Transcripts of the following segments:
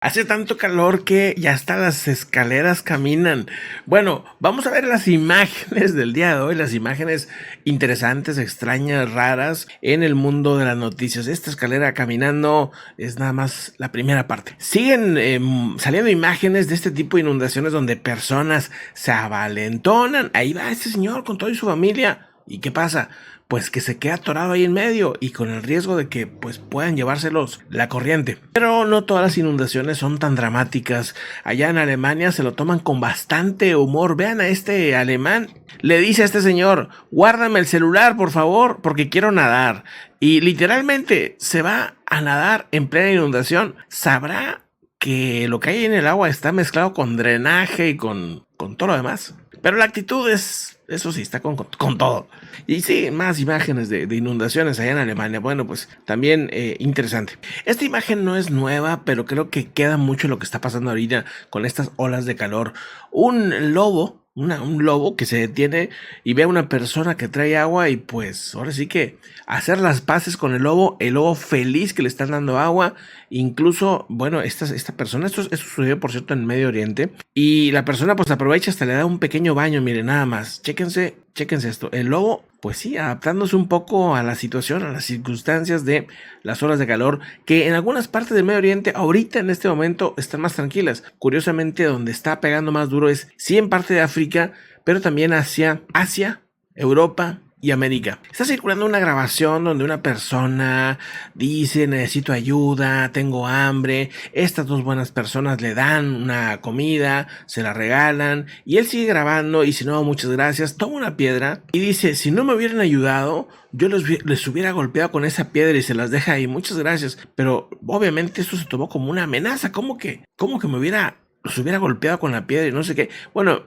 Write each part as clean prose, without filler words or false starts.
Hace tanto calor que ya hasta las escaleras caminan. Bueno, vamos a ver las imágenes del día de hoy, las imágenes interesantes, extrañas, raras en el mundo de las noticias. Esta escalera caminando es nada más la primera parte. Siguen saliendo imágenes de este tipo de inundaciones donde personas se avalentonan. Ahí va este señor con toda su familia. ¿Y qué pasa? Pues que se queda atorado ahí en medio y con el riesgo de que pues puedan llevárselos la corriente. Pero no todas las inundaciones son tan dramáticas. Allá en Alemania se lo toman con bastante humor. Vean a este alemán. Le dice a este señor, guárdame el celular por favor porque quiero nadar. Y literalmente se va a nadar en plena inundación. Sabrá que lo que hay en el agua está mezclado con drenaje y con todo lo demás. Pero la actitud es, eso sí, está con todo. Y sí, más imágenes de inundaciones allá en Alemania. Bueno, pues también interesante. Esta imagen no es nueva, pero creo que queda mucho lo que está pasando ahorita con estas olas de calor. Un lobo, un lobo que se detiene y ve a una persona que trae agua y pues ahora sí que hacer las paces con el lobo feliz que le están dando agua. Incluso, bueno, esta persona, esto sucedió por cierto en Medio Oriente, y la persona pues aprovecha hasta le da un pequeño baño, miren nada más, chéquense esto, el lobo pues sí, adaptándose un poco a la situación, a las circunstancias de las olas de calor, que en algunas partes del Medio Oriente ahorita en este momento están más tranquilas. Curiosamente donde está pegando más duro es sí en parte de África, pero también hacia Asia, Europa y América. Está circulando una grabación donde una persona dice necesito ayuda, tengo hambre, estas dos buenas personas le dan una comida, se la regalan y él sigue grabando y dice no, muchas gracias, toma una piedra y dice si no me hubieran ayudado yo les hubiera golpeado con esa piedra y se las deja ahí, muchas gracias, pero obviamente esto se tomó como una amenaza, como que los hubiera golpeado con la piedra y no sé qué. Bueno,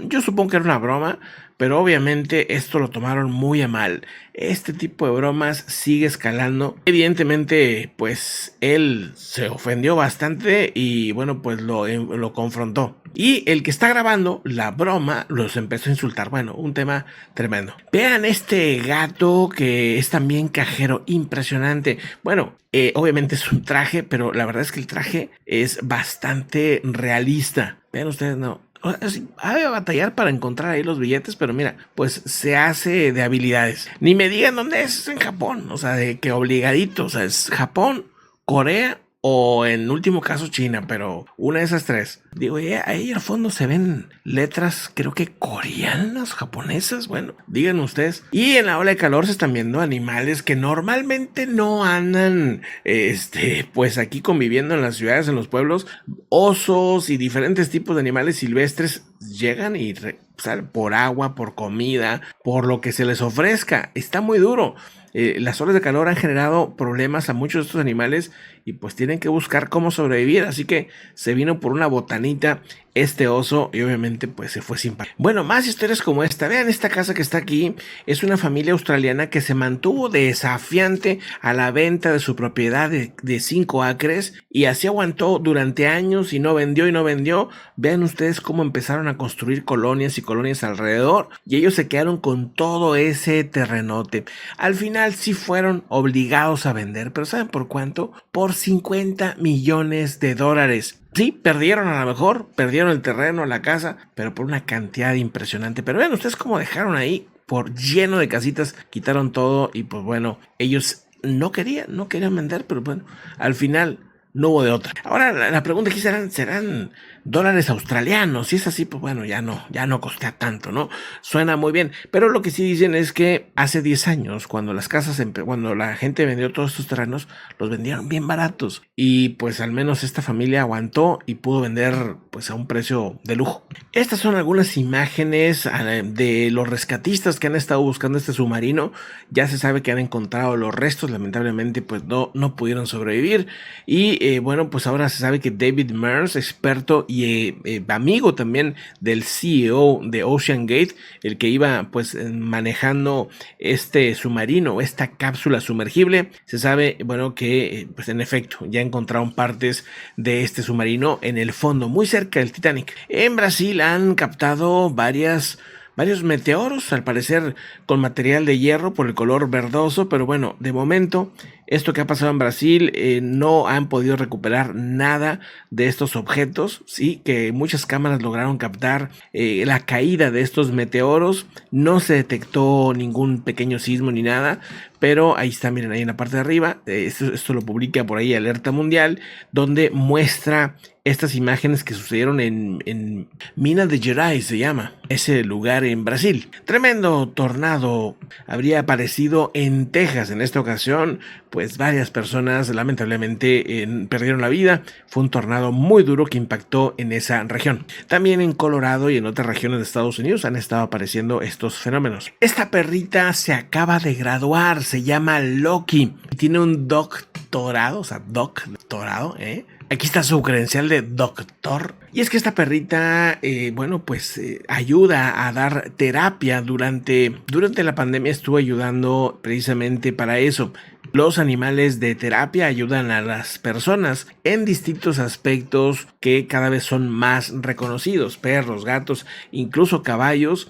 yo supongo que era una broma, pero obviamente esto lo tomaron muy a mal. Este tipo de bromas sigue escalando. Evidentemente, pues él se ofendió bastante y bueno, pues lo confrontó. Y el que está grabando la broma los empezó a insultar. Bueno, un tema tremendo. Vean este gato que es también cajero, impresionante. Bueno, obviamente es un traje, pero la verdad es que el traje es bastante realista. Vean ustedes, no. Ha de batallar para encontrar ahí los billetes, pero mira, pues se hace de habilidades. Ni me digan dónde es en Japón, o sea, de que obligadito, o sea, es Japón, Corea o en último caso China, pero una de esas tres. Digo, ahí al fondo se ven letras, creo que coreanas, japonesas, bueno, digan ustedes. Y en la ola de calor se están viendo animales que normalmente no andan, pues aquí conviviendo en las ciudades, en los pueblos. Osos y diferentes tipos de animales silvestres llegan y salen por agua, por comida, por lo que se les ofrezca. Está muy duro. Las olas de calor han generado problemas a muchos de estos animales y pues tienen que buscar cómo sobrevivir, así que se vino por una botanita este oso y obviamente pues se fue sin parar. Bueno, más historias como esta. Vean esta casa que está aquí, es una familia australiana que se mantuvo desafiante a la venta de su propiedad de 5 acres y así aguantó durante años y no vendió y no vendió. Vean ustedes cómo empezaron a construir colonias y colonias alrededor y ellos se quedaron con todo ese terrenote. Al final sí fueron obligados a vender, pero ¿saben por cuánto? Por $50 millones. Sí, perdieron a lo mejor, perdieron el terreno, la casa, pero por una cantidad impresionante. Pero vean ustedes cómo dejaron ahí por lleno de casitas, quitaron todo y pues bueno, ellos no querían vender, pero bueno, al final no hubo de otra. Ahora la pregunta aquí serán dólares australianos. Si es así, pues bueno, ya no costea tanto, ¿no? Suena muy bien. Pero lo que sí dicen es que hace 10 años, cuando cuando la gente vendió todos estos terrenos, los vendieron bien baratos. Y pues al menos esta familia aguantó y pudo vender pues a un precio de lujo. Estas son algunas imágenes de los rescatistas que han estado buscando este submarino. Ya se sabe que han encontrado los restos, lamentablemente pues no pudieron sobrevivir. Y bueno, pues ahora se sabe que David Mears, experto y amigo también del CEO de Ocean Gate, el que iba pues manejando este submarino, esta cápsula sumergible, se sabe, bueno, que pues en efecto ya encontraron partes de este submarino en el fondo, muy cerca del Titanic. En Brasil han captado varios meteoros, al parecer con material de hierro por el color verdoso, pero bueno, de momento Esto que ha pasado en Brasil, no han podido recuperar nada de estos objetos, sí, que muchas cámaras lograron captar la caída de estos meteoros. No se detectó ningún pequeño sismo ni nada, pero ahí está, miren, ahí en la parte de arriba, esto lo publica por ahí Alerta Mundial, donde muestra estas imágenes que sucedieron en Minas Gerais, se llama ese lugar en Brasil. Tremendo tornado habría aparecido en Texas en esta ocasión, pues varias personas lamentablemente perdieron la vida. Fue un tornado muy duro que impactó en esa región. También en Colorado y en otras regiones de Estados Unidos han estado apareciendo estos fenómenos. Esta perrita se acaba de graduar, se llama Loki y tiene un doctorado, o sea, doctorado, Aquí está su credencial de doctor. Y es que esta perrita, ayuda a dar terapia durante la pandemia. Estuvo ayudando precisamente para eso. Los animales de terapia ayudan a las personas en distintos aspectos que cada vez son más reconocidos. Perros, gatos, incluso caballos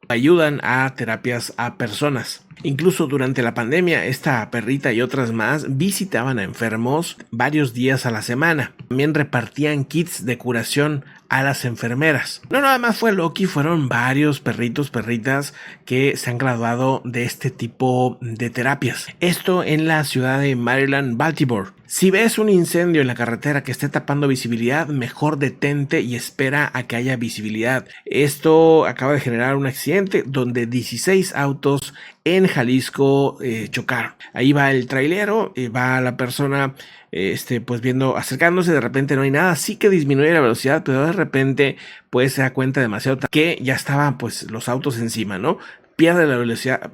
ayudan a terapias a personas. Incluso durante la pandemia, esta perrita y otras más visitaban a enfermos varios días a la semana. También repartían kits de curación a las enfermeras. No nada más fue Loki, fueron varios perritas que se han graduado de este tipo de terapias. Esto en la ciudad de Maryland, Baltimore. Si ves un incendio en la carretera que esté tapando visibilidad, mejor detente y espera a que haya visibilidad. Esto acaba de generar un accidente donde 16 autos en Jalisco chocaron. Ahí va el trailero, va la persona viendo, acercándose, de repente no hay nada, sí que disminuye la velocidad, pero de repente pues se da cuenta demasiado que ya estaban pues los autos encima, ¿no? Pierde la velocidad,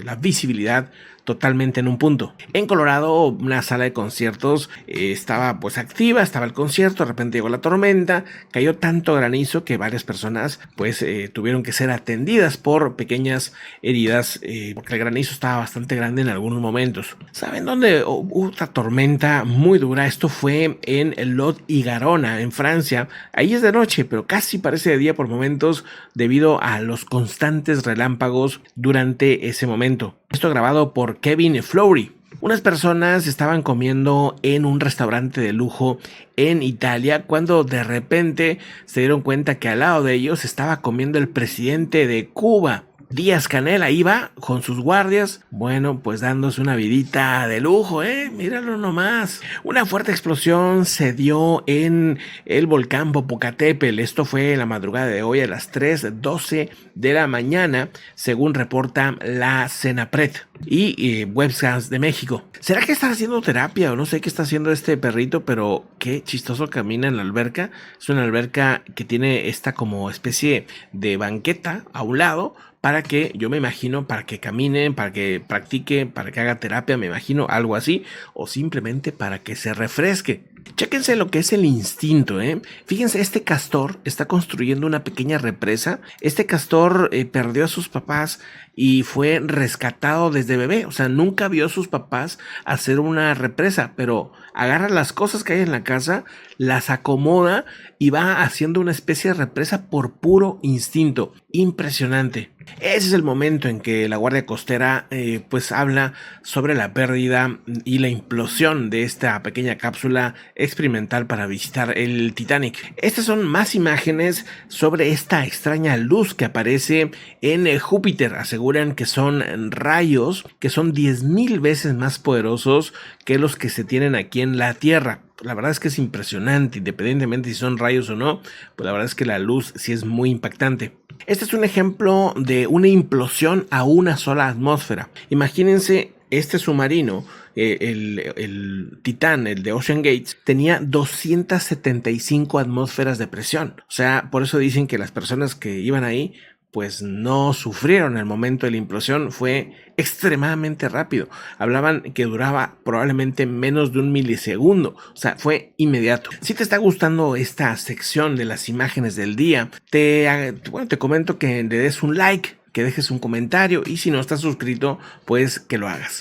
la visibilidad totalmente en un punto. En Colorado, una sala de conciertos estaba pues activa, estaba el concierto, de repente llegó la tormenta, cayó tanto granizo que varias personas pues tuvieron que ser atendidas por pequeñas heridas porque el granizo estaba bastante grande en algunos momentos. ¿Saben dónde hubo otra tormenta muy dura? Esto fue en Lot y Garona, en Francia. Ahí es de noche, pero casi parece de día por momentos debido a los constantes relámpagos durante ese momento. Esto grabado por Kevin Flowry. Unas personas estaban comiendo en un restaurante de lujo en Italia cuando de repente se dieron cuenta que al lado de ellos estaba comiendo el presidente de Cuba. Díaz-Canel ahí va con sus guardias, bueno, pues dándose una vidita de lujo, míralo nomás. Una fuerte explosión se dio en el volcán Popocatépetl. Esto fue en la madrugada de hoy a las 3:12 de la mañana, según reporta la Senapred y Webcams de México. ¿Será que está haciendo terapia o no sé qué está haciendo este perrito? Pero qué chistoso camina en la alberca. Es una alberca que tiene esta como especie de banqueta a un lado, para que, yo me imagino, para que camine, para que practique, para que haga terapia, me imagino, algo así, o simplemente para que se refresque. Chéquense lo que es el instinto, Fíjense, este castor está construyendo una pequeña represa. Este castor perdió a sus papás y fue rescatado desde bebé. O sea, nunca vio a sus papás hacer una represa, pero agarra las cosas que hay en la casa, las acomoda y va haciendo una especie de represa por puro instinto. Impresionante. Ese es el momento en que la Guardia Costera pues habla sobre la pérdida y la implosión de esta pequeña cápsula experimental para visitar el Titanic. Estas son más imágenes sobre esta extraña luz que aparece en Júpiter. Aseguran que son rayos que son 10,000 veces más poderosos que los que se tienen aquí en la Tierra. La verdad es que es impresionante, independientemente si son rayos o no, pues la verdad es que la luz sí es muy impactante. Este es un ejemplo de una implosión a una sola atmósfera. Imagínense este submarino, el Titán, el de Ocean Gates, tenía 275 atmósferas de presión. O sea, por eso dicen que las personas que iban ahí pues no sufrieron el momento de la implosión, fue extremadamente rápido. Hablaban que duraba probablemente menos de un milisegundo, o sea, fue inmediato. Si te está gustando esta sección de las imágenes del día, te comento que le des un like, que dejes un comentario y si no estás suscrito, pues que lo hagas.